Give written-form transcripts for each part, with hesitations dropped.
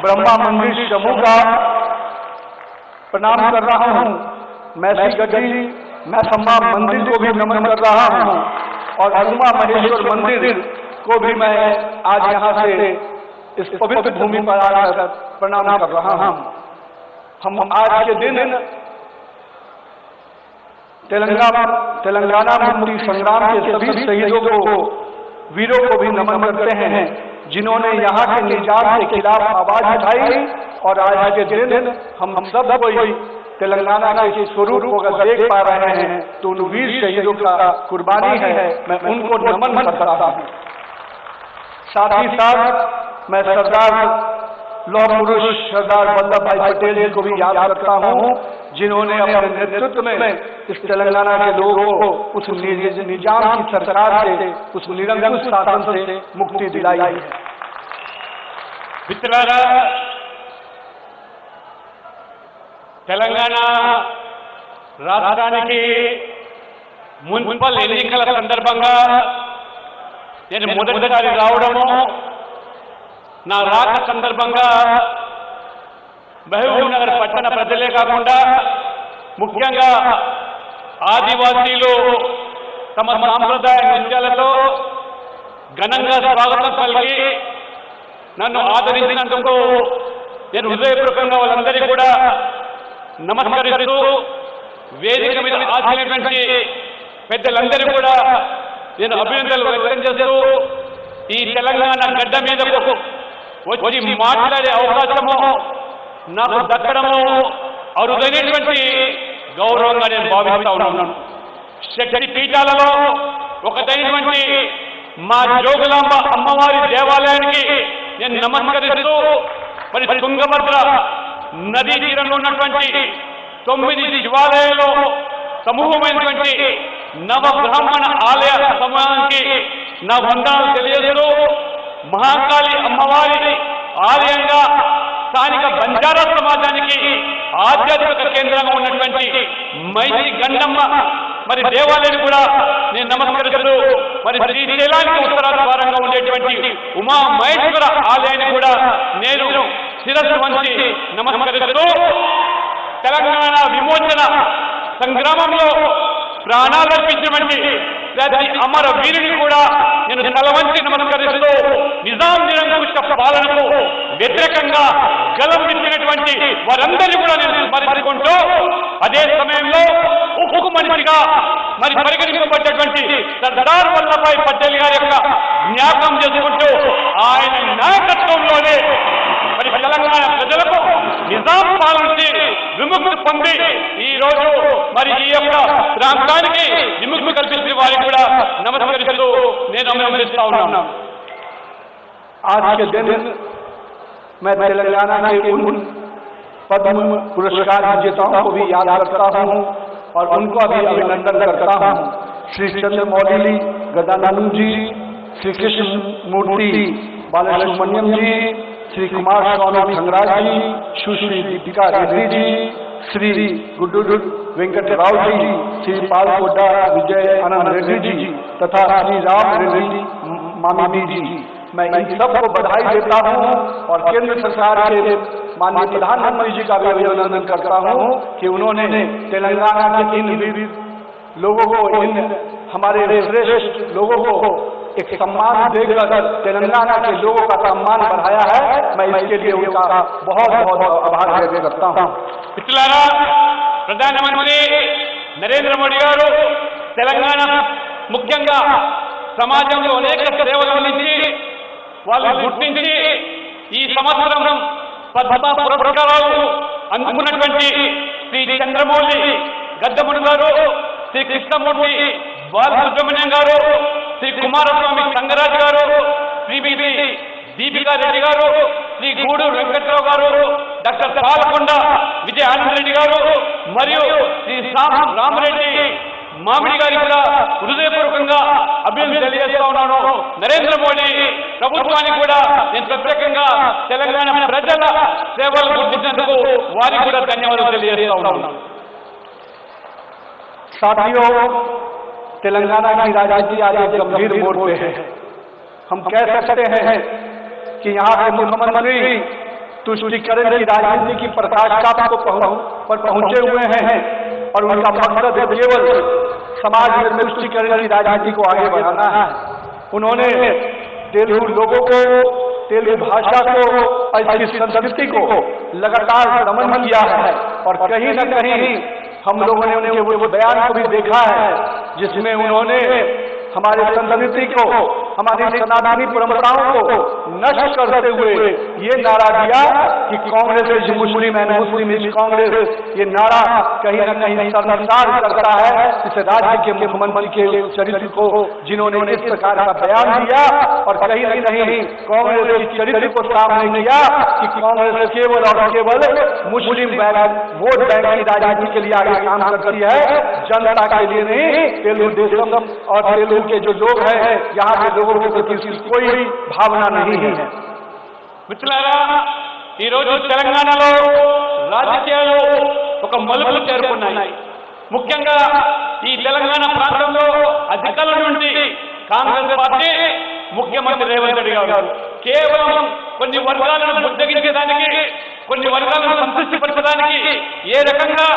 ब्रह्मा मंदिर समूह का प्रणाम कर रहा हूँ। मैं श्री गढ़ी मैं सम्मा मंदिर को भी नमन कर रहा हूँ और उमा महेश्वर मंदिर को भी मैं आज यहाँ से इस पवित्र भूमि पर आकर प्रणाम कर रहा हूँ। हम आज के दिन तेलंगाना मुक्ति संग्राम के सभी शहीदों को, वीरों को भी नमन करते हैं जिन्होंने यहाँ के निजात के खिलाफ आवाज उठाई। और आज के दिन हम सब कोई तेलंगाना के स्वरूप को अगर देख पा रहे हैं तो उन वीर शहीदों का कुर्बानी है, मैं उनको नमन करता हूँ। साथ ही साथ मैं सरदार लौह पुरुष सरदार वल्लभ भाई पटेल जी को भी याद करता हूँ जिन्होंने अपने नेतृत्व में इस तेलंगाना के लोगों को उस निजाम की सरकार से, उस निरंकुश शासन से मुक्ति दिलाई है। मित्रारा, తెలంగాణ రాష్ట్రానికి మున్సిపల్ ఎన్నికల సందర్భంగా నేను మొదటిసారి రావడము, నా రాక సందర్భంగా మహబూబ్ నగర్ పట్టణ ప్రజలే కాకుండా ముఖ్యంగా ఆదివాసీలు తమ సాంప్రదాయ నృత్యాలతో ఘనంగా స్వాగతం పలికి నన్ను ఆదరించినందుకు నేను హృదయపూర్వకంగా వాళ్ళందరికీ కూడా నమస్కరిస్తూ, వేదిక మీద ఆశించినటువంటి పెద్దలందరూ కూడా నేను అభినందనలు వ్యక్తం చేస్తూ, ఈ తెలంగాణ గడ్డ మీదకు వచ్చి మాట్లాడే అవకాశము నాకు దక్కడము అరుదైనటువంటి గౌరవంగా నేను భావిస్తా ఉన్నాను. శక్తి పీఠాలలో ఒకటైనటువంటి మా జోగులాంబ అమ్మవారి దేవాలయానికి నేను నమస్కరిస్తూ, మరి తుంగభద్ర నదీ తీరంలో ఉన్నటువంటి 9 శివాలయాల్లో సమూహమైనటువంటి నవబ్రాహ్మణ ఆలయ సమూహానికి నా వందనాలు తెలియజేస్తూ, మహాకాళి అమ్మవారి ఆలయంగా స్థానిక బంజారా సమాజానికి ఆధ్యాత్మిక కేంద్రంగా ఉన్నటువంటి మైతి గండమ్మ మరి దేవాలయాన్ని కూడా నేను నమస్కరిస్తూ, మరి శ్రీశైలానికి ఉత్తర ద్వారంగా ఉండేటువంటి ఉమా మహేశ్వర ఆలయాన్ని కూడా నేను శిరస్సు వంచి నమస్కరిస్తూ, తెలంగాణ విమోచన సంగ్రామంలో ప్రాణాలర్పించినటువంటి ప్రతి అమర వీరుని కూడా నేను తలవంచి నమస్కరిస్తూ, నిజాం నిరంకుశ పాలనకు వ్యతిరేకంగా గలం విచ్చినటువంటి వారందరినీ కూడా నేను స్మరించుకుంటూ, అదే సమయంలో ఉక్కు మనిషిగా మరి పరిగణింపబడ్డటువంటి సర్దార్ వల్లభాయ్ పటేల్ గారి యొక్క జ్ఞాపకం చేసుకుంటూ, ఆయన నాయకత్వంలోనే మరి తెలంగాణ ప్రజలకు నిజాం పాలన నుంచి విముక్తి పొంది ఈ రోజు మరి ఈ యొక్క ప్రాంతానికి విముక్తి కల్పించిన వారికి కూడా నమస్కరిస్తూ నేను అభినందిస్తా ఉన్నాను. आज के दिन मैं तेलंगाना के उन पद्म पुरस्कार विजेताओं को भी याद करता हूँ और उनको भी अभिनंदन करता हूँ। श्री चंद्रमौली गदानंद जी, श्री कृष्ण मूर्ति बालसुब्रमण्यम जी, श्री कुमार स्वामी खंगराज जी, सुश्री दीपिका रेड्डी जी, श्री गुड्डू वेंकट राव जी, श्री पालकोटा विजय आनंद रेड्डी जी तथा श्री राम रेड्डी मामी जी, मैं इन सबको बधाई देता हूँ और केंद्र सरकार के माननीय प्रधानमंत्री जी का भी अभिनंदन करता हूँ कि उन्होंने तेलंगाना के इन वीर लोगों को, इन हमारे श्रेष्ठ लोगों को एक सम्मान देकर तेलंगाना के लोगों का सम्मान बढ़ाया है। मैं इसके लिए उनका बहुत बहुत आभार व्यक्त करता हूँ। మిత్రులారా, ప్రధానమంత్రి నరేంద్ర మోడీ గారు తెలంగాణ ముఖ్యంగా సమాజంలో అనేక సేవలు అందించి వాళ్ళని గుర్తించి ఈ సంవత్సరం పద్మ పురస్కారాలు అందుకున్నటువంటి శ్రీ చంద్రమౌళి గద్దముడు గారు, శ్రీ కృష్ణమూర్తి బాలసుబ్రహ్మణ్యం గారు, శ్రీ కుమారస్వామి సంగరాజ్ గారు, శ్రీమతి దీపికా రెడ్డి గారు, శ్రీ గూడూరు వెంకట్రావు గారు, డాక్టర్ పాలకొండ విజయ ఆనంద్ రెడ్డి గారు మరియు శ్రీ రామరెడ్డి మామిడి గారికి కూడా హృదయపూర్వకంగా అభినందనలు తెలియజేస్తా ఉన్నాను. నరేంద్ర మోడీ ప్రభుత్వానికి కూడా నేను ప్రత్యేకంగా తెలంగాణ ప్రజల సేవలు గుర్తించినందుకు వారికి కూడా ధన్యవాదాలు తెలియజేస్తా ఉన్నాను. साथियों, तेलंगाना की राजनीति आज एक गंभीर मोड़ पे है। हम कह सकते हैं कि यहाँ के मुख्यमंत्री तुष्टीकरण की राजनीति की पराकाष्ठा पर पहुंचे हुए हैं और उनका मकसद केवल समाज में तुष्टीकरण की राजनीति को आगे बढ़ाना है। उन्होंने तेलुगु लोगों को, तेलुगु भाषा को और इसकी संस्कृति को लगातार दमन किया है और कहीं न कहीं हम लोगों ने उनके वो बयान को भी देखा है जिसमें उन्होंने हमारे संस्कृति को, हमारी सनातनी परंपराओं को नष्ट करते हुए ये नारा दिया कि Congress is Muslim and Muslim is Congress. ये नारा कहीं न कहीं शर्मसार करता है इस राज्य के मुख्यमंत्री के चरित्र को, जिन्होंने इस प्रकार का बयान दिया और कहीं न कहीं कांग्रेस के चरित्र को सामने किया कि कांग्रेस केवल और केवल मुस्लिम वोट बैंक की राजनीति के लिए आगे काम करती है, जनता के लिए नहीं। तेलुगु देशम और तेलुगु के जो लोग हैं यहाँ के लोगों के प्रति कोई भावना नहीं है। మిత్రులారా, ఈ రోజు తెలంగాణలో రాజకీయాలు ఒక మలుపు చేరుకున్నాయి. ముఖ్యంగా ఈ తెలంగాణ ప్రాంతంలో అధికారుల నుండి కాంగ్రెస్ పార్టీ, ముఖ్యమంత్రి రేవంత్ రెడ్డి గారు కేవలం కొన్ని వర్గాలను బుద్ధగించడానికి, కొన్ని వర్గాలను సంతృప్తిపరచడానికి ఏ రకంగా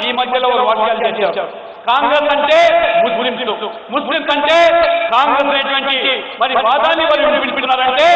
ఈ మధ్యలో వాక్యాలు చేశారు. కాంగ్రెస్ అంటే ముస్లింలు, ముస్లింస్ అంటే కాంగ్రెస్ అనేటువంటి మరి వాదాన్ని వారు వినిపిస్తున్నారంటే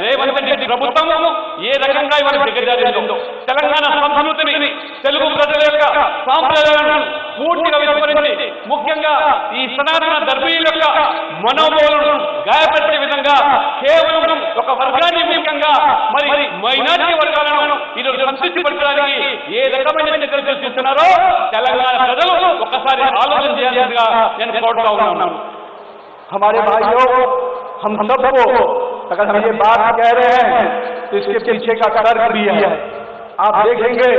రేవంత్ రెడ్డి ప్రభుత్వం ఏ రకంగా ఇవాళ దిగజారిందో, తెలంగాణ సంస్కృతిని, తెలుగు ప్రజల యొక్క సాంప్రదాయాలను పూర్తిగా విస్మరించి ముఖ్యంగా ఈ సనాతన ధర్మీయుల యొక్క మనోభావాలను గాయపరిచే విధంగా కేవలం ఒక వర్గాన్ని, ముఖ్యంగా మరి మైనారిటీ వర్గాలను ఈరోజు సంతృప్తిపరచడానికి ఏ రకమైన చర్యలు చేస్తున్నారో తెలంగాణ ప్రజలు ఒకసారి आलोचन చేయాలిగా నేను కోరుతా ఉన్నాను. हमारे भाइयों, हम सबको अगर हम ये बात कह रहे हैं तो इसके पीछे का तर्क भी है। आप देखेंगे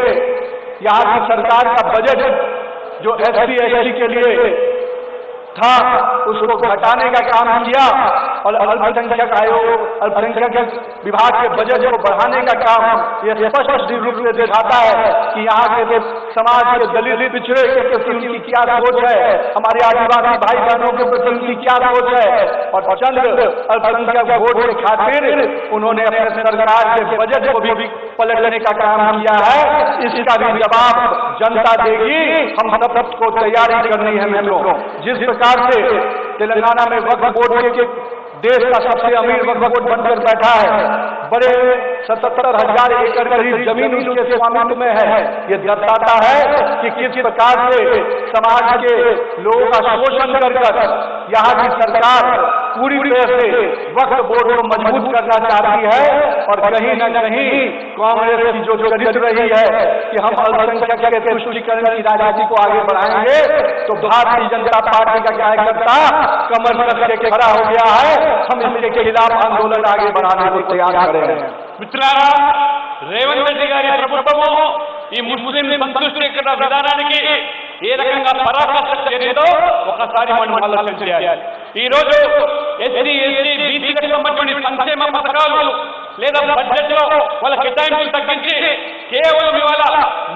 यहाँ की सरकार का बजट जो SC/ST के लिए था उसको घटाने का काम किया और अल्पसंख्यक आयोग, अल्पसंख्यक विभाग के बजट को बढ़ाने का काम ये स्पष्ट रूप से दिखाता है कि यहाँ के समाज के दलित पिछड़े के प्रति उनकी क्या सोच है, हमारे आदिवासी भाई बहनों के प्रति उनकी क्या सोच है और चंद अल्पसंख्यक वोट के खातिर उन्होंने अपने सरकार के बजट को भी पलटने का काम किया है। इसका भी जवाब जनता देगी। हम सबको तैयारी करनी है मित्रों। जिस प्रकार से तेलंगाना में वक्फ बोर्ड के देश का सबसे अमीर वक्फ बोर्ड बनकर बैठा है, बड़े 77,000 एकड़ करीब जमीन उसके स्वामित्व में है, ये दर्शाता है कि किस प्रकार से समाज के लोगों का शोषण कर यहाँ की सरकार पूरी तरह से वक्फ बोर्ड को मजबूत करना चाहती है और कहीं न कहीं कांग्रेस की जो चरित्र रही है कि हम अल्पसंख्यक के तुष्टीकरण की राजनीति को आगे बढ़ाएंगे, तो भारतीय जनता पार्टी का कार्यकर्ता कमर कस के खड़ा हो गया है। हम इसके खिलाफ आंदोलन आगे बढ़ाने को तैयार कर रहे हैं। మిత్రులారా, రేవంత్ రెడ్డి గారి ప్రభుత్వము ఈ ముస్లిం సంతృష్టికరణ విధానానికి ఏ రకంగా పరాకాష్ఠ చేరిందో ఒకసారి మనం ఆలోచన చేయాలి. ఈ రోజు SC, ST, BCకి సంబంధించిన సంక్షేమ పథకాలు లేదా బడ్జెట్ లో వాళ్ళ కేటాయింపులు తగ్గించి కేవలం ఇవాళ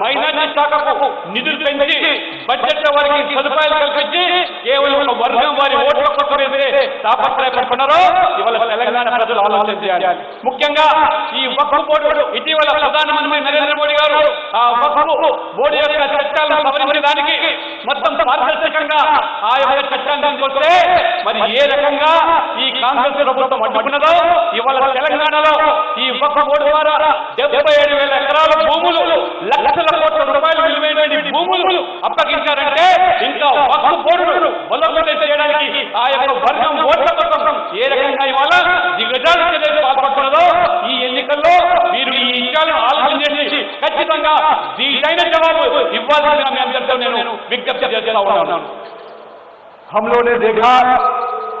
మైనారిటీ శాఖకు నిధులు పెంచి బడ్జెట్ లో వారికి సదుపాయాలు కల్పించి కేవలం ఒక వర్గం వారి ఓట్ల కొట్టు వేసే తాపత్రయపడుతున్నారో ఇవాళ తెలంగాణ ప్రజలు ఆలోచన చేయాలి. ముఖ్యంగా ఈ వక్ఫ్ బోర్డు ఇటీవల ప్రధానమంత్రి నరేంద్ర మోడీ గారు ఆ వక్ఫ్ బోర్డు యొక్క చట్టాలను సవరించడానికి మొత్తం పారదర్శకంగా ఆ యొక్క చట్టాన్ని తీసుకొస్తే మరి ఏ రకంగా ఈ కాంగ్రెస్ ప్రభుత్వం అడ్డుకున్నదో ఇవాళ తెలంగాణలో ఈ వక్ఫ్ బోర్డు ద్వారా 77,000 ఎకరాల భూములు, లక్షల కోట్ల రూపాయలు విలువైన భూములు అప్పగించారంటే ఇంకా వక్ఫ్ బోర్డును బలోపేతం చేయడానికి ఆ యొక్క వర్గం ఓట్ల కోసం ఏ రకంగా ఇవాళ దిగజారు చర్యలు పాల్పడుతున్నదో ఈ ఎన్నికల్లో మీరు ఈ విషయాలను ఆలోచన చేసి ఖచ్చితంగా దీటైన జవాబు ఇవ్వాల్సిన మీ అందరితో నేను విజ్ఞప్తి చేస్తా ఉన్నాను. हम लोगों ने देखा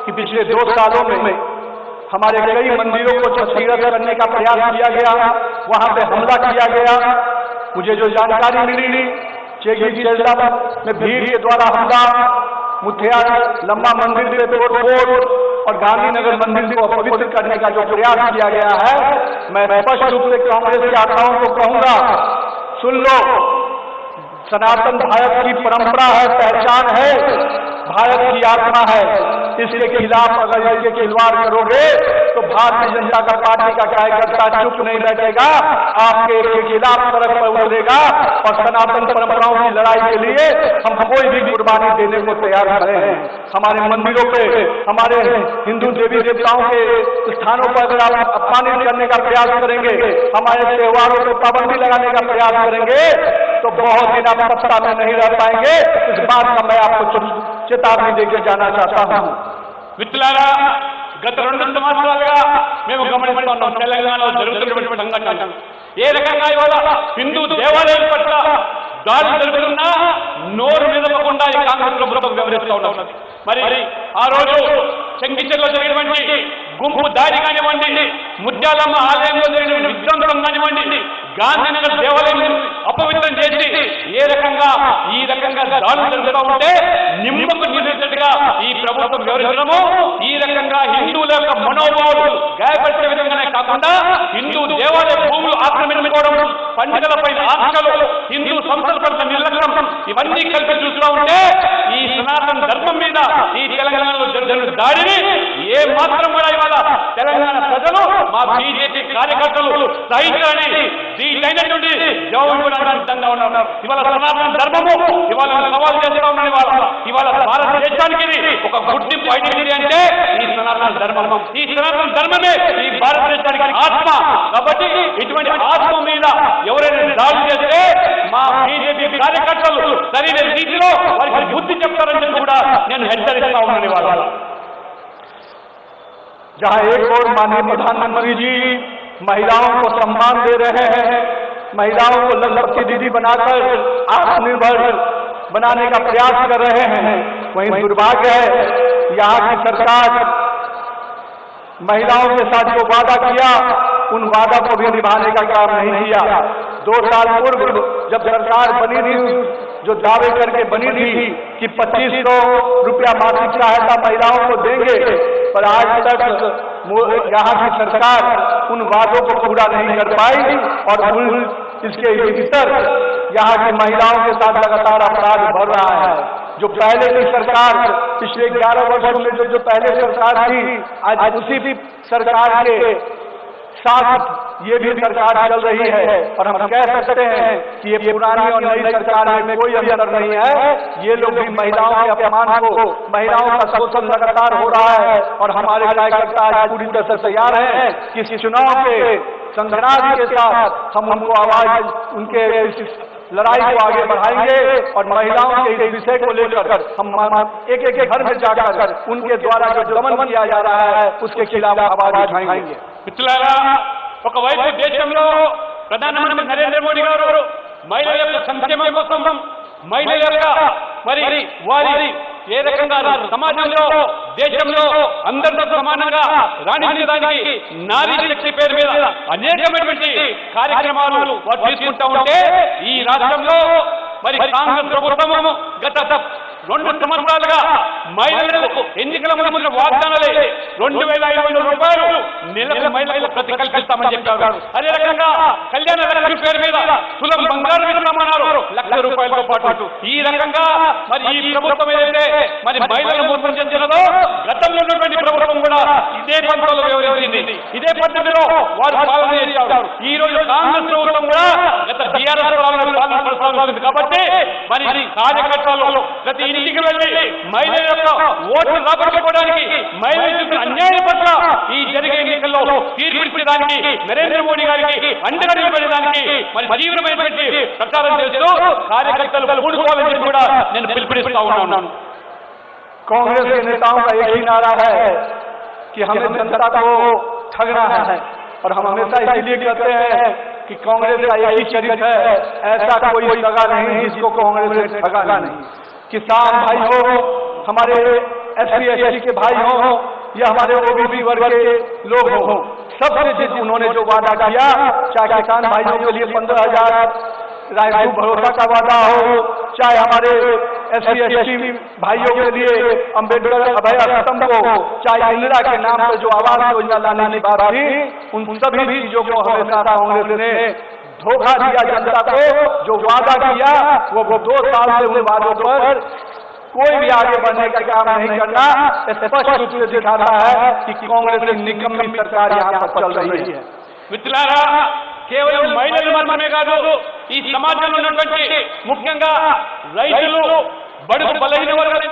कि पिछले 2 सालों में हमारे कई मंदिरों को क्षतिग्रस्त करने का प्रयास किया गया, वहां पे हमला किया गया। मुझे जो जानकारी मिली, चेगी चेल्ला में भीड़ के द्वारा हमला, मुथिया लंबा मंदिर पे तोड़फोड़ और गांधीनगर मंदिर को अपवित्र करने का जो प्रयास किया गया है, मैं स्पष्ट रूप से कांग्रेस के आकाओं को कहूंगा, सुन लो, सनातन भारत की परंपरा है, पहचान है, भारत की आत्मा है। इसके खिलाफ अगर इसके खिलवाड़ करोगे तो भारतीय जनता पार्टी का कार्यकर्ता चुप नहीं बैठेगा, आपके खिलाफ सड़क पर उतरेगा और सनातन परंपराओं की लड़ाई के लिए हम कोई भी कुर्बानी देने को तैयार खड़े हैं। हमारे मंदिरों पे, हमारे हिंदू देवी देवताओं के स्थानों पर अगर आप अपमानित करने का प्रयास करेंगे, हमारे त्योहारों पर पाबंदी लगाने का प्रयास करेंगे तो बहुत दिन आप सत्ता में नहीं रह पाएंगे। इस बात का मैं आपको चेतावनी देकर जाना चाहता हूँ। మిత్రులారా, గత 2 సంవత్సరాలుగా మేము గమనిస్తున్నాం తెలంగాణలో జరుగుతున్నటువంటి సంఘటన ఏ రకంగా ఇవాళ హిందూ దేవాలయాల పట్ల దాడులు జరుగుతున్నా నోరు నిలవకుండా ఈ కాంగ్రెస్ ప్రభుత్వం వ్యవహరిస్తూ ఉన్నది. మరి ఆ రోజు చెంగిచెర్లో జరిగినటువంటి గుంపు దాడి కానివ్వండి, ముత్యాలమ్మ ఆలయంలో జరిగిన విధ్వంసం కానివ్వండి, గాంధీనగర్ దేవాలయం అపవిత్రం చేసి ఏ రకంగా ఈ రకంగా దాడులు జరుగుతూ ఉంటే నిమ్మకు నిలిచేట్టుగా ఈ ప్రభుత్వం వ్యవహరించడము, ఈ రకంగా హిందువుల యొక్క మనోభావాలు గాయపరిచే విధంగానే కాకుండా హిందూ దేవాలయ భూములు ఆక్రమించుకోవడం, పండుగలపై ఆంక్షలు, హిందూ సంస్థల పట్ల నిర్లక్ష్యం ఇవన్నీ కలిపి చూస్తూ ఉంటే ఈ సనాతన ధర్మం మీద ఈ తెలంగాణలో జరుగుతున్న దాడిని ఏ మాత్రం కూడా ఇవాళ తెలంగాణ ప్రజలు, మా బీజేపీ కార్యకర్తలు సహించాలని దీటైనటువంటి జవాబు ఇవ్వడానికి సిద్ధంగా ఉన్నారు. ఇవాళ సనాతన ధర్మము ఇవాళ సవాల్ చేస్తూ ఉన్నది. ఇవాళ భారతదేశానికి ఒక గుర్తింపు ఐడెంటిటీ అంటే ఈ సనాతన ధర్మం. ఈ సనాతన ధర్మమే ఈ భారతదేశానికి ఆత్మ. కాబట్టి ఇటువంటి ఆత్మ మీద ఎవరైనా దాడి చేస్తే మా బీజేపీ కార్యకర్తలు సరైన రీతిలో వారికి బుద్ధి చెప్తారని కూడా నేను హెచ్చరిస్తా ఉన్నాను. ఇవాళ जहाँ एक और माननीय प्रधानमंत्री जी महिलाओं को सम्मान दे रहे हैं, महिलाओं को लखपति दीदी बनाकर आत्मनिर्भर बनाने का प्रयास कर रहे हैं, वहीं दुर्भाग्य है यहाँ की सरकार महिलाओं के साथ जो वादा किया उन वादा को भी निभाने का काम नहीं किया। 2 साल पूर्व जब सरकार बनी थी, जो दावे करके बनी थी कि 2500 रुपया मासिक सहायता महिलाओं को देंगे, पर आज तक यहाँ की सरकार उन वादों को पूरा नहीं कर पाई और इसके भीतर यहाँ की महिलाओं के साथ लगातार अपराध बढ़ रहा है। जो पहले की सरकार, पिछले 11 वर्षों में जो पहले सरकार थी, आज उसी भी सरकार के साथ ये भी सरकार चल रही है और हम कह सकते हैं कि ये पुरानी और नई सरकार में कोई अंतर नहीं है। ये लोग भी महिलाओं के अपमान को, महिलाओं का शोषण लगातार हो रहा है और हमारे कार्यकर्ता आज पूरी तरह से तैयार हैं कि इस चुनाव के संघर्ष के साथ हम उनको आवाज, उनके लड़ाई को आगे बढ़ाएंगे और महिलाओं के इस विषय को लेकर हम एक एक घर में जाकर उनके द्वारा जो दमन किया जा रहा है उसके खिलाफ आवाज उठाएंगे। మిత్రులారా, ఒకవైపు దేశంలో ప్రధానమంత్రి నరేంద్ర మోడీ గారు మహిళల యొక్క సంక్షేమం కోసం, మహిళల యొక్క మరి వారి ఏ రకంగా సమాజంలో, దేశంలో అందరితో సమానంగా రాణించడానికి నారీ శక్తి పేరు మీద అనేకమైనటువంటి కార్యక్రమాలు వారు తీసుకుంటూ ఉంటే ఈ రాష్ట్రంలో మరి కాంగ్రెస్ ప్రభుత్వము గత 2 సంవత్సరాలుగా మహిళలకు ఎన్నికల ముందు వాగ్దానాలే 2500 రూపాయలు నెలకు మహిళలకు ప్రతి కల్పిస్తామని చెప్పారు. అదే రకంగా కళ్యాణ లక్ష్మి పేరు మీద సులభ బంగారు ఇస్తామన్నారు 1,00,000 రూపాయలతో పాటు. ఈ రకంగా మరి ఈ ప్రభుత్వం ఏదైతే మరి మహిళలను మోసం చేసినదో గతంలో ఉన్నటువంటి ప్రభుత్వం కూడా ఇదే పంటలో వ్యవహరించింది, ఇదే పద్ధతిలో వారు పాలన చేశారు. ఈ రోజు కాంగ్రెస్ ప్రభుత్వం కూడా గత టీఆర్ఎస్ పాలన కొనసాగుతుంది. కాబట్టి మరి కార్యకర్తలు ప్రతి ఇంటికి వెళ్ళి మహిళల యొక్క ఓట్లు రాబట్టుకోవడానికి, మహిళలు చూసిన అన్యాయం పట్ల ఈ జరిగే ఎన్నికల్లో తీర్పిచ్చడానికి, నరేంద్ర మోడీ గారికి అండగా నిలబడడానికి మరి తీవ్రమైనటువంటి ప్రచారం చేస్తూ కార్యకర్తలు కూడుకోవాలని కూడా నేను పిలుపునిస్తా ఉన్నాను. कांग्रेस के नेताओं का एक ही नारा है कि हमें जनता को ठगना है और हम हमेशा इसलिए कहते हैं कि कांग्रेस का एक ही चरित्र है, ऐसा कोई ठगा नहीं जिसको कांग्रेस ने ठगा नहीं। किसान भाई हो, हमारे SC ST के भाई हो या हमारे OBC वर्ग के लोग हो, सबसे उन्होंने जो वादा किया, चाहे किसान भाइयों के लिए 15,000 रायपुर भरोसा का वादा हो, चाहे हमारे SC ST भाइयों के लिए अम्बेडकर अभय स्तंभ हो, चाहे इंदिरा के नाम पर जो आवास योजना लाने की बात थी, उन सभी चीजों को हमेशा कांग्रेस ने धोखा दिया जनता को। जो वादा किया वो 2 साल से उन वादों पर कोई भी आगे बढ़ने का काम नहीं करना स्पष्ट रूप से दिखा रहा है कि कांग्रेस की निकम्मी सरकार यहाँ पर चल रही है। మిత్రులారా, కేవలం మహిళలు మాత్రమే కాదు, ఈ సమాజంలో ఉన్నటువంటి ముఖ్యంగా రైతులు, బడుగు బలహీన వర్గాలు